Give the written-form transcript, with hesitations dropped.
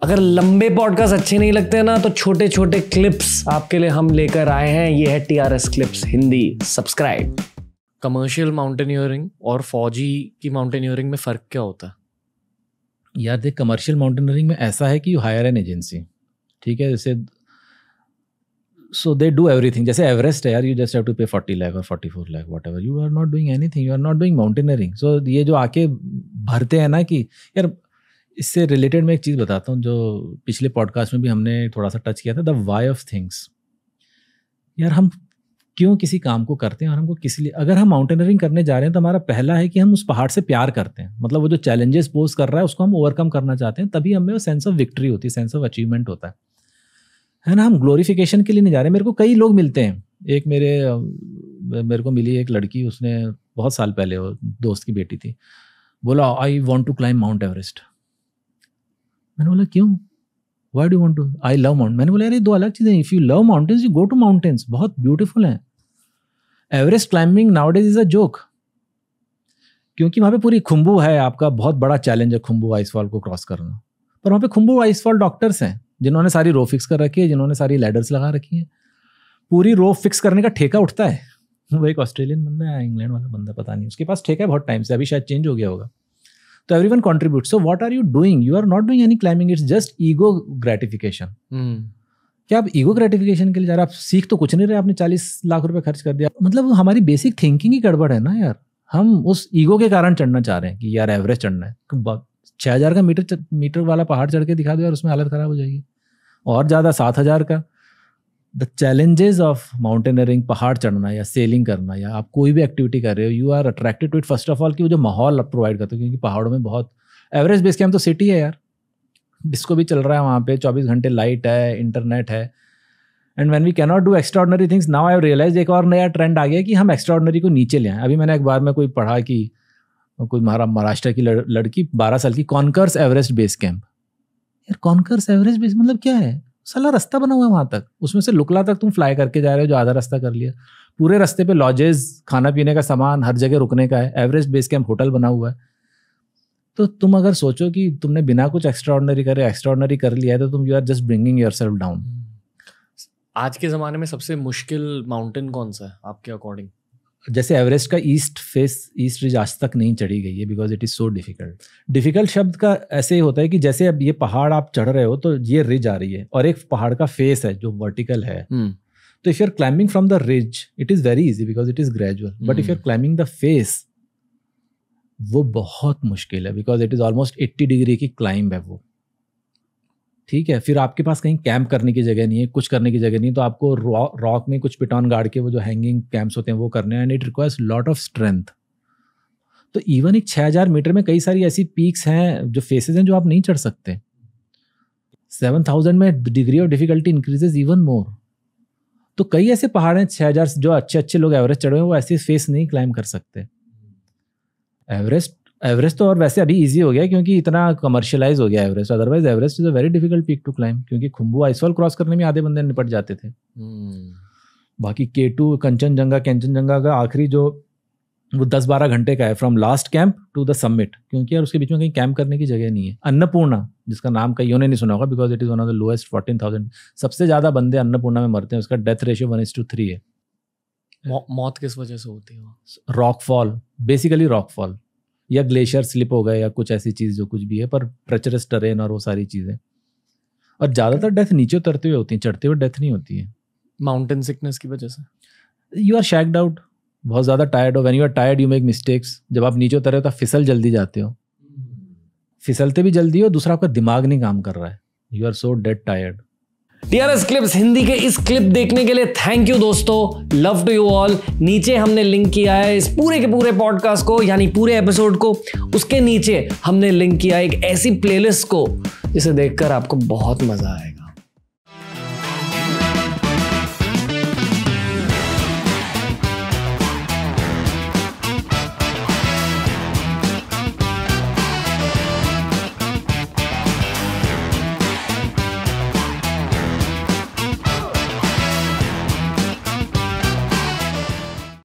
अगर लंबे पॉडकास्ट अच्छे नहीं लगते ना तो छोटे छोटे क्लिप्स आपके लिए हम लेकर आए हैं। ये है TRS clips Hindi, subscribe. Commercial mountaineering और फौजी की माउंटेनियरिंग में फ़र्क क्या होता है? यार देख, कमर्शियल माउंटेनियरिंग में ऐसा है कि यू हायर एन एजेंसी, ठीक है, जैसे सो दे डू एवरीथिंग। जैसे एवरेस्ट है यार, यू जस्ट हैव टू पे 40 लाख और 44 lakh whatever, you are not doing anything, you are not doing mountaineering. So ये जो आके भरते हैं ना कि यार, इससे रिलेटेड मैं एक चीज़ बताता हूँ जो पिछले पॉडकास्ट में भी हमने थोड़ा सा टच किया था, द वाई ऑफ थिंग्स। यार हम क्यों किसी काम को करते हैं और हमको किस लिए, अगर हम माउंटेनियरिंग करने जा रहे हैं तो हमारा पहला है कि हम उस पहाड़ से प्यार करते हैं, मतलब वो जो चैलेंजेस पोज कर रहा है उसको हम ओवरकम करना चाहते हैं, तभी हमें वो सेंस ऑफ विक्ट्री होती है, सेंस ऑफ अचीवमेंट होता है ना। हम ग्लोरिफिकेशन के लिए नहीं जा रहे। मेरे को कई लोग मिलते हैं, एक मेरे को मिली एक लड़की, उसने बहुत साल पहले, वो दोस्त की बेटी थी, बोला I want to climb Mount Everest. मैंने बोला क्यों, why do want to, I love mountain. मैंने बोला यार ये दो अलग चीज़ें हैं। If you love mountains you go to mountains, बहुत ब्यूटीफुल हैं। Everest climbing nowadays is a joke, क्योंकि वहाँ पे पूरी खुम्बू है, आपका बहुत बड़ा चैलेंज है खुम्बू आइसफॉल को क्रॉस करना। पर वहाँ पे खुम्बू आइसफॉल डॉक्टर्स हैं जिन्होंने सारी रो फिक्स कर रखी है, जिन्होंने सारी लैडर्स लगा रखी हैं। पूरी रो फिक्स करने का ठेका उठता है। वो एक ऑस्ट्रेलियन बंदा है, इंग्लैंड वाला बंदा, पता नहीं, उसके पास ठेका है बहुत टाइम से, अभी शायद चेंज हो गया होगा। तो everyone contribute. So what are you doing? You are not doing any climbing, it's just ego gratification. क्या आप ईगो ग्रेटिफिकेशन के लिए जा रहे? आप सीख तो कुछ नहीं रहे, आपने 40 लाख रुपए खर्च कर दिया। मतलब हमारी बेसिक थिंकिंग ही गड़बड़ है ना यार। हम उस ईगो के कारण चढ़ना चाह रहे हैं कि यार एवरेस्ट चढ़ना है, 6000 का मीटर वाला पहाड़ चढ़ के दिखा दो यार, उसमें हालत खराब हो जाएगी। और ज़्यादा 7000 का। द चैलेंजेस ऑफ माउंटेनियरिंग, पहाड़ चढ़ना या सेलिंग करना या आप कोई भी एक्टिविटी कर रहे हो, you are attracted to it first of all, कि वो जो माहौल आप प्रोवाइड करते हो, क्योंकि पहाड़ों में बहुत, एवरेस्ट बेस कैंप तो सिटी है यार, डिस्को भी चल रहा है वहाँ पे, 24 घंटे लाइट है, इंटरनेट है। And when we can not do extraordinary things, now I have realized एक और नया ट्रेंड आ गया कि हम एक्स्ट्राऑर्डिनरी को नीचे ले आए। अभी मैंने एक बार में कोई पढ़ा कि कोई महाराष्ट्र की लड़की 12 साल की कॉन्कर्स एवरेस्ट बेस कैंप। यार कॉन्कर्स एवरेस्ट बेस मतलब क्या है? साला रास्ता बना हुआ है वहाँ तक, उसमें से लुकला तक तुम फ्लाई करके जा रहे हो, जो आधा रास्ता कर लिया। पूरे रास्ते पे लॉजेस, खाना पीने का सामान, हर जगह रुकने का है। एवरेस्ट बेस कैंप होटल बना हुआ है। तो तुम अगर सोचो कि तुमने बिना कुछ एक्स्ट्राऑर्डिनरी कर लिया है, तो तुम you are just bringing yourself down. आज के ज़माने में सबसे मुश्किल माउंटेन कौन सा है आपके अकॉर्डिंग? जैसे एवरेस्ट का ईस्ट रिज आज तक नहीं चढ़ी गई है, because it is so difficult. Difficult शब्द का ऐसे ही होता है कि जैसे अब ये पहाड़ आप चढ़ रहे हो तो ये रिज आ रही है और एक पहाड़ का फेस है जो वर्टिकल है। तो if you are climbing from the ridge it is very easy because it is gradual, but if you are climbing the face वो बहुत मुश्किल है, because it is almost 80 degree की क्लाइंब है वो, ठीक है। फिर आपके पास कहीं कैंप करने की जगह नहीं है, कुछ करने की जगह नहीं, तो आपको रॉक में कुछ पिटॉन गाड़ के वो जो हैंगिंग कैंप्स होते हैं वो करने हैं, and it requires lot of strength. तो इवन एक 6000 मीटर में कई सारी ऐसी पीक्स हैं, जो फेसेस हैं, जो आप नहीं चढ़ सकते। 7000 में degree of difficulty increases even more. तो कई ऐसे पहाड़ हैं 6000 जो अच्छे लोग एवरेस्ट चढ़े हुए, वो ऐसे फेस नहीं क्लाइंब कर सकते। एवरेस्ट तो और वैसे अभी इजी हो गया क्योंकि इतना कमर्शियलाइज हो गया Everest, otherwise Everest is a very difficult peak to climb, क्योंकि खुम्बू आइसफॉल क्रॉस करने में आधे बंदे निपट जाते थे। बाकी K2 कंचनजंगा का आखिरी जो वो 10-12 घंटे का है, from last camp two the summit, क्योंकि यार उसके बीच में कहीं कैंप करने की जगह नहीं है। अन्नपूर्णा, जिसका नाम कईयों ने नहीं सुना होगा because it is one of the lowest 14,000, सबसे ज्यादा बंदे अन्नपूर्णा में मरते हैं, उसका डेथ रेशियो 1:3 है। मौत किस वजह से होती है? रॉकफॉल, बेसिकली रॉकफॉल या ग्लेशियर स्लिप हो गए या कुछ ऐसी चीज़ जो कुछ भी है, पर ट्रेचरस टेरेन और वो सारी चीज़ें। और ज़्यादातर डेथ नीचे उतरते हुए होती हैं, चढ़ते हुए डेथ नहीं होती है। माउंटेन सिकनेस की वजह से यू आर शैक्ड आउट, बहुत ज़्यादा टायर्ड हो। When you are tired you make mistakes. जब आप नीचे उतरे हो तो फिसल जल्दी जाते हो, फिसलते भी जल्दी हो, दूसरा आपका दिमाग नहीं काम कर रहा है, you are so dead tired. TRS clips Hindi के इस क्लिप देखने के लिए थैंक यू दोस्तों, लव टू यू ऑल। नीचे हमने लिंक किया है इस पूरे के पूरे पॉडकास्ट को, यानी पूरे एपिसोड को, उसके नीचे हमने लिंक किया एक ऐसी प्लेलिस्ट को जिसे देखकर आपको बहुत मजा आएगा।